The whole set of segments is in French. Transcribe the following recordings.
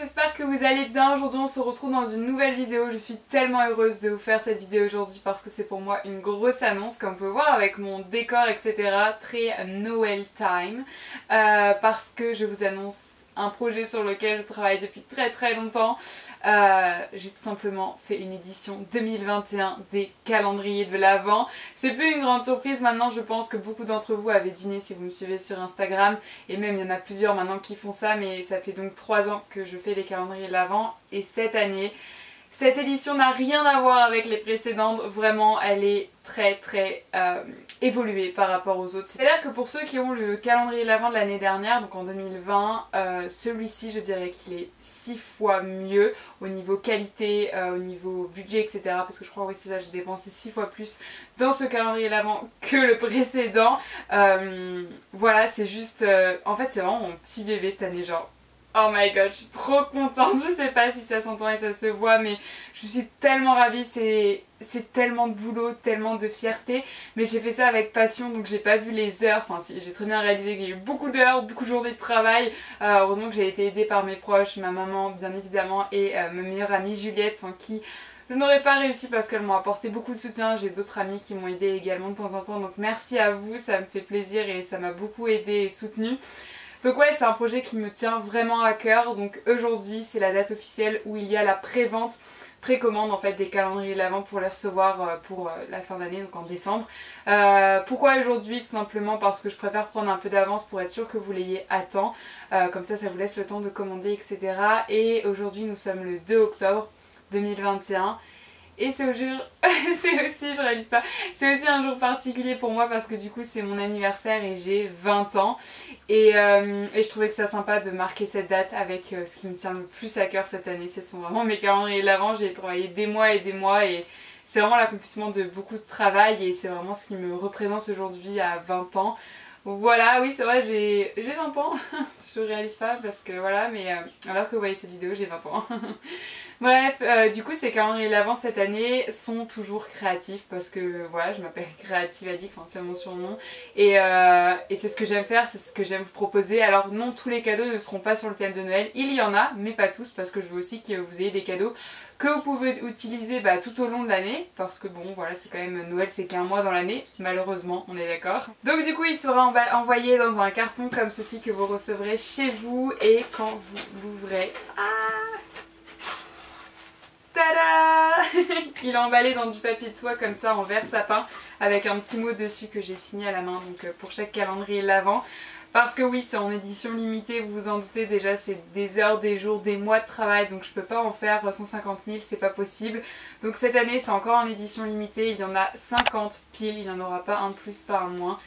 j'espère que vous allez bien. Aujourd'hui on se retrouve dans une nouvelle vidéo. Je suis tellement heureuse de vous faire cette vidéo aujourd'hui parce que c'est pour moi une grosse annonce, comme on peut voir avec mon décor etc. Très Noël time, parce que je vous annonce un projet sur lequel je travaille depuis très longtemps. J'ai tout simplement fait une édition 2021 des calendriers de l'Avent. C'est plus une grande surprise maintenant, je pense que beaucoup d'entre vous avez deviné si vous me suivez sur Instagram, et même il y en a plusieurs maintenant qui font ça, mais ça fait donc 3 ans que je fais les calendriers de l'Avent, et cette année, cette édition n'a rien à voir avec les précédentes, vraiment elle est très évoluée par rapport aux autres. C'est-à-dire que pour ceux qui ont le calendrier de l'Avent de l'année dernière, donc en 2020, celui-ci je dirais qu'il est 6 fois mieux au niveau qualité, au niveau budget etc. Parce que je crois oui c'est ça, j'ai dépensé 6 fois plus dans ce calendrier de l'Avent que le précédent. Voilà, c'est juste, en fait c'est vraiment mon petit bébé cette année, genre. Oh my god, je suis trop contente, je sais pas si ça s'entend et ça se voit, mais je suis tellement ravie, c'est tellement de boulot, tellement de fierté, mais j'ai fait ça avec passion, donc j'ai pas vu les heures, enfin si, j'ai très bien réalisé que j'ai eu beaucoup d'heures, beaucoup de journées de travail, heureusement que j'ai été aidée par mes proches, ma maman bien évidemment, et ma meilleure amie Juliette, sans qui je n'aurais pas réussi parce qu'elles m'ont apporté beaucoup de soutien. J'ai d'autres amis qui m'ont aidée également de temps en temps, donc merci à vous, ça me fait plaisir et ça m'a beaucoup aidée et soutenue. Donc ouais, c'est un projet qui me tient vraiment à cœur. Donc aujourd'hui c'est la date officielle où il y a la pré-vente, précommande en fait des calendriers de l'Avent pour les recevoir pour la fin d'année, donc en décembre. Pourquoi aujourd'hui? Tout simplement parce que je préfère prendre un peu d'avance pour être sûre que vous l'ayez à temps. Comme ça vous laisse le temps de commander etc. Et aujourd'hui nous sommes le 2 octobre 2021. Et c'est aussi, je réalise pas, c'est aussi un jour particulier pour moi parce que du coup c'est mon anniversaire et j'ai 20 ans. Et je trouvais que c'est sympa de marquer cette date avec ce qui me tient le plus à cœur cette année. Ce sont vraiment mes calendriers de l'Avent, j'ai travaillé des mois et c'est vraiment l'accomplissement de beaucoup de travail et c'est vraiment ce qui me représente aujourd'hui à 20 ans. Voilà, oui c'est vrai, j'ai 20 ans, je réalise pas parce que voilà, mais alors que vous voyez cette vidéo j'ai 20 ans. Bref, du coup ces calendriers de l'Avent cette année sont toujours créatifs parce que voilà, je m'appelle Creative Addict, enfin, c'est mon surnom, et c'est ce que j'aime faire, c'est ce que j'aime vous proposer. Alors non, tous les cadeaux ne seront pas sur le thème de Noël, il y en a, mais pas tous, parce que je veux aussi que vous ayez des cadeaux que vous pouvez utiliser tout au long de l'année, parce que bon voilà, c'est quand même Noël, c'est qu'un mois dans l'année, malheureusement, on est d'accord. Donc du coup il sera envoyé dans un carton comme ceci que vous recevrez chez vous, et quand vous l'ouvrez, tada! Il est emballé dans du papier de soie comme ça en vert sapin avec un petit mot dessus que j'ai signé à la main, donc pour chaque calendrier de l'Avent. Parce que oui, c'est en édition limitée, vous vous en doutez déjà, c'est des heures, des jours, des mois de travail, donc je peux pas en faire 150 000, c'est pas possible. Donc cette année c'est encore en édition limitée, il y en a 50 piles, il n'y en aura pas un de plus, pas un de moins.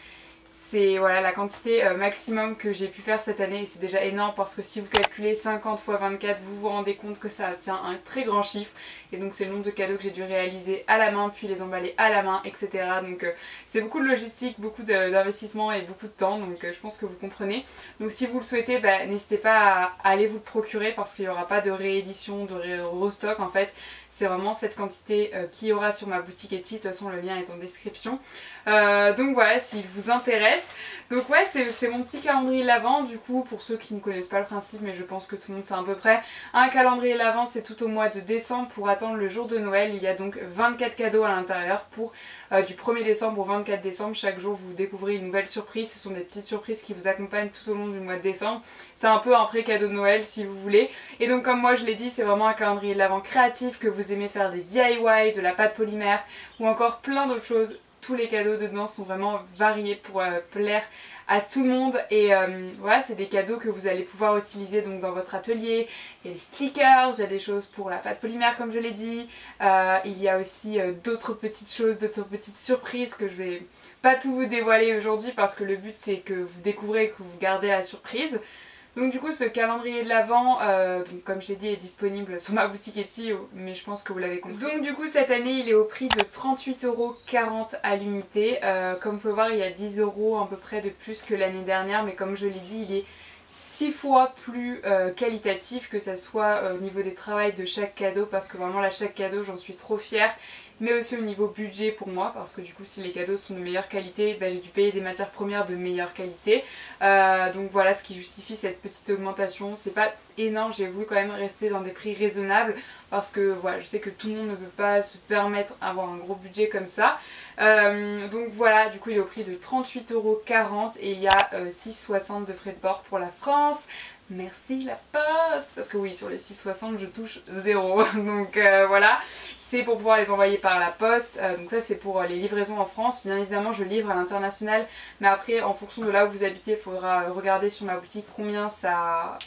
C'est voilà la quantité maximum que j'ai pu faire cette année et c'est déjà énorme parce que si vous calculez 50 x 24, vous vous rendez compte que ça tient un très grand chiffre, et donc c'est le nombre de cadeaux que j'ai dû réaliser à la main puis les emballer à la main etc. Donc c'est beaucoup de logistique, beaucoup d'investissement et beaucoup de temps, donc je pense que vous comprenez. Donc si vous le souhaitez, n'hésitez pas à aller vous le procurer parce qu'il n'y aura pas de réédition, de restock en fait. C'est vraiment cette quantité qu'il y aura sur ma boutique Etsy, de toute façon le lien est en description. Donc voilà, s'il vous intéresse. Donc ouais, c'est mon petit calendrier de l'Avent, du coup pour ceux qui ne connaissent pas le principe, mais je pense que tout le monde sait à peu près. Un calendrier de l'Avent c'est tout au mois de décembre pour attendre le jour de Noël. Il y a donc 24 cadeaux à l'intérieur pour du 1er décembre au 24 décembre. Chaque jour vous découvrez une nouvelle surprise, ce sont des petites surprises qui vous accompagnent tout au long du mois de décembre. C'est un peu un pré-cadeau de Noël si vous voulez. Et donc comme moi je l'ai dit, c'est vraiment un calendrier de l'Avent créatif, que vous aimez faire des DIY, de la pâte polymère ou encore plein d'autres choses. Tous les cadeaux dedans sont vraiment variés pour plaire à tout le monde, et voilà, c'est des cadeaux que vous allez pouvoir utiliser donc dans votre atelier. Il y a des stickers, il y a des choses pour la pâte polymère comme je l'ai dit, il y a aussi d'autres petites choses, d'autres petites surprises que je vais pas tout vous dévoiler aujourd'hui parce que le but c'est que vous découvrez, que vous gardez la surprise. Donc du coup ce calendrier de l'Avent, comme je l'ai dit, est disponible sur ma boutique Etsy, mais je pense que vous l'avez compris. Donc du coup cette année il est au prix de 38,40 € à l'unité. Comme vous pouvez voir il y a 10 € à peu près de plus que l'année dernière, mais comme je l'ai dit il est 6 fois plus qualitatif, que ça soit au niveau des travails de chaque cadeau, parce que vraiment là chaque cadeau j'en suis trop fière mais aussi au niveau budget pour moi, parce que du coup si les cadeaux sont de meilleure qualité, j'ai dû payer des matières premières de meilleure qualité. Donc voilà ce qui justifie cette petite augmentation. C'est pas énorme, j'ai voulu quand même rester dans des prix raisonnables parce que voilà, je sais que tout le monde ne peut pas se permettre d'avoir un gros budget comme ça. Donc voilà, du coup il est au prix de 38,40 € et il y a 6,60 € de frais de port pour la France. Merci la poste, parce que oui, sur les 6,60 je touche 0. Donc voilà, c'est pour pouvoir les envoyer par la poste. Donc ça c'est pour les livraisons en France. Bien évidemment je livre à l'international, mais après en fonction de là où vous habitez, il faudra regarder sur ma boutique combien ça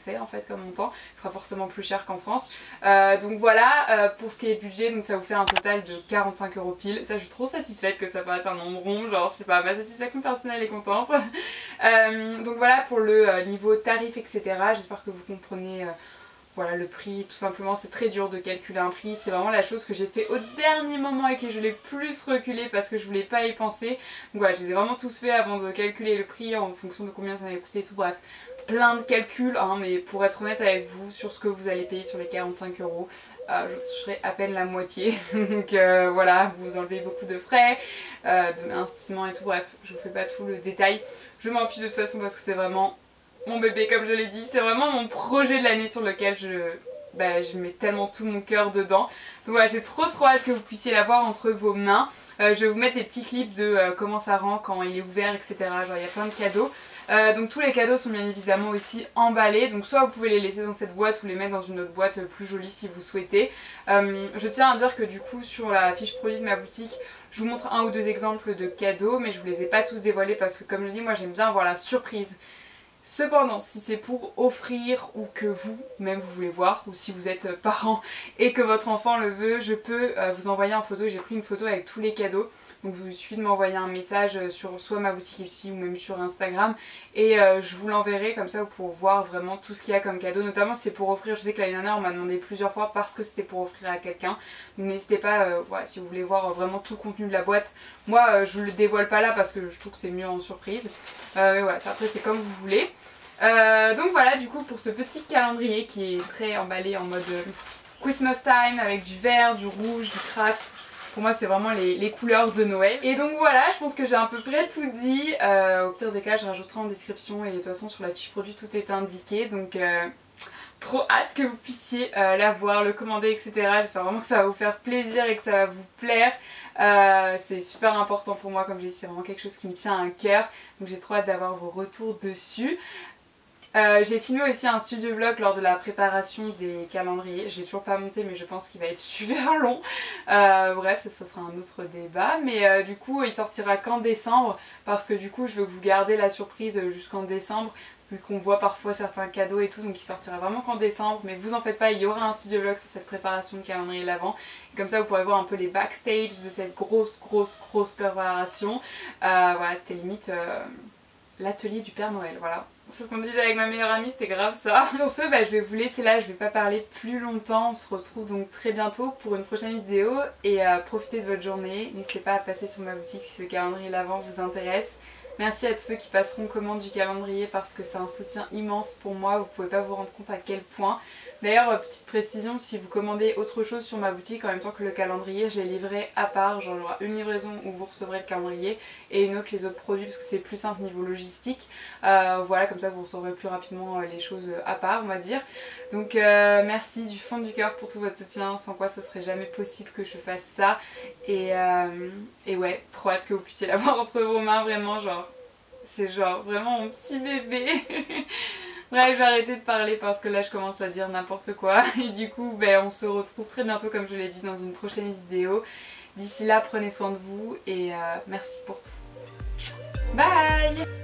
fait en fait comme montant. Ce sera forcément plus cher qu'en France. Donc voilà, pour ce qui est budget, donc ça vous fait un total de 45 € pile. Ça je suis trop satisfaite que ça fasse un nombre rond, genre je sais pas, ma satisfaction personnelle est contente. Donc voilà pour le niveau tarif etc. J'espère que vous comprenez voilà le prix, tout simplement. C'est très dur de calculer un prix, c'est vraiment la chose que j'ai fait au dernier moment et que je l'ai plus reculé parce que je voulais pas y penser. Donc voilà, je les ai vraiment tous fait avant de calculer le prix en fonction de combien ça m'avait coûté et tout, bref. Plein de calculs, hein, mais pour être honnête avec vous, sur ce que vous allez payer sur les 45 €, je toucherai à peine la moitié. Donc voilà, vous enlevez beaucoup de frais, d'investissement et tout, bref, je vous fais pas tout le détail. Je m'en fiche de toute façon parce que c'est vraiment mon bébé, comme je l'ai dit, c'est vraiment mon projet de l'année sur lequel je mets tellement tout mon cœur dedans. Donc voilà, j'ai trop hâte que vous puissiez l'avoir entre vos mains. Je vais vous mettre des petits clips de comment ça rend quand il est ouvert, etc. Genre il y a plein de cadeaux. Donc tous les cadeaux sont bien évidemment aussi emballés, donc soit vous pouvez les laisser dans cette boîte ou les mettre dans une autre boîte plus jolie si vous souhaitez. Je tiens à dire que du coup sur la fiche produit de ma boutique, je vous montre un ou deux exemples de cadeaux, mais je vous les ai pas tous dévoilés parce que comme je dis, moi j'aime bien avoir la surprise. Cependant, si c'est pour offrir ou que vous-même vous voulez voir, ou si vous êtes parent et que votre enfant le veut, je peux vous envoyer en photo. J'ai pris une photo avec tous les cadeaux. Donc il suffit de m'envoyer un message sur soit ma boutique ici ou même sur Instagram et je vous l'enverrai, comme ça vous pourrez voir vraiment tout ce qu'il y a comme cadeau. Notamment si c'est pour offrir, je sais que l'année dernière on m'a demandé plusieurs fois parce que c'était pour offrir à quelqu'un. Donc n'hésitez pas, voilà, si vous voulez voir vraiment tout le contenu de la boîte. Moi je ne le dévoile pas là parce que je trouve que c'est mieux en surprise. Mais voilà, après c'est comme vous voulez. Donc voilà, du coup pour ce petit calendrier qui est très emballé en mode Christmas time avec du vert, du rouge, du craft. Pour moi c'est vraiment les couleurs de Noël. Et donc voilà, je pense que j'ai à peu près tout dit. Au pire des cas je rajouterai en description et de toute façon sur la fiche produit tout est indiqué. Donc trop hâte que vous puissiez la voir, le commander, etc. J'espère vraiment que ça va vous faire plaisir et que ça va vous plaire. C'est super important pour moi, comme je dis, c'est vraiment quelque chose qui me tient à cœur. Donc j'ai trop hâte d'avoir vos retours dessus. J'ai filmé aussi un studio vlog lors de la préparation des calendriers. Je l'ai toujours pas monté mais je pense qu'il va être super long. Bref, ça sera un autre débat. Mais du coup il sortira qu'en décembre parce que du coup je veux que vous gardez la surprise jusqu'en décembre. Vu qu'on voit parfois certains cadeaux et tout, donc il sortira vraiment qu'en décembre. Mais vous en faites pas, il y aura un studio vlog sur cette préparation de calendrier l'avant. Comme ça vous pourrez voir un peu les backstage de cette grosse préparation. Voilà, c'était limite l'atelier du Père Noël, voilà. C'est ce qu'on me disait avec ma meilleure amie, c'était grave ça. Sur ce, je vais vous laisser là, je vais pas parler plus longtemps. On se retrouve donc très bientôt pour une prochaine vidéo. Et profitez de votre journée. N'hésitez pas à passer sur ma boutique si ce calendrier l'avant vous intéresse. Merci à tous ceux qui passeront commande du calendrier parce que c'est un soutien immense pour moi, vous pouvez pas vous rendre compte à quel point. D'ailleurs, petite précision, si vous commandez autre chose sur ma boutique en même temps que le calendrier, je les livrerai à part, genre il y aura une livraison où vous recevrez le calendrier et une autre les autres produits parce que c'est plus simple niveau logistique. Voilà, comme ça vous recevrez plus rapidement les choses à part, on va dire. Donc merci du fond du cœur pour tout votre soutien, sans quoi ce serait jamais possible que je fasse ça. Et ouais, trop hâte que vous puissiez l'avoir entre vos mains, vraiment, genre, c'est genre vraiment mon petit bébé. Bref, je vais arrêter de parler parce que là je commence à dire n'importe quoi. Et du coup, on se retrouve très bientôt, comme je l'ai dit, dans une prochaine vidéo. D'ici là, prenez soin de vous et merci pour tout. Bye!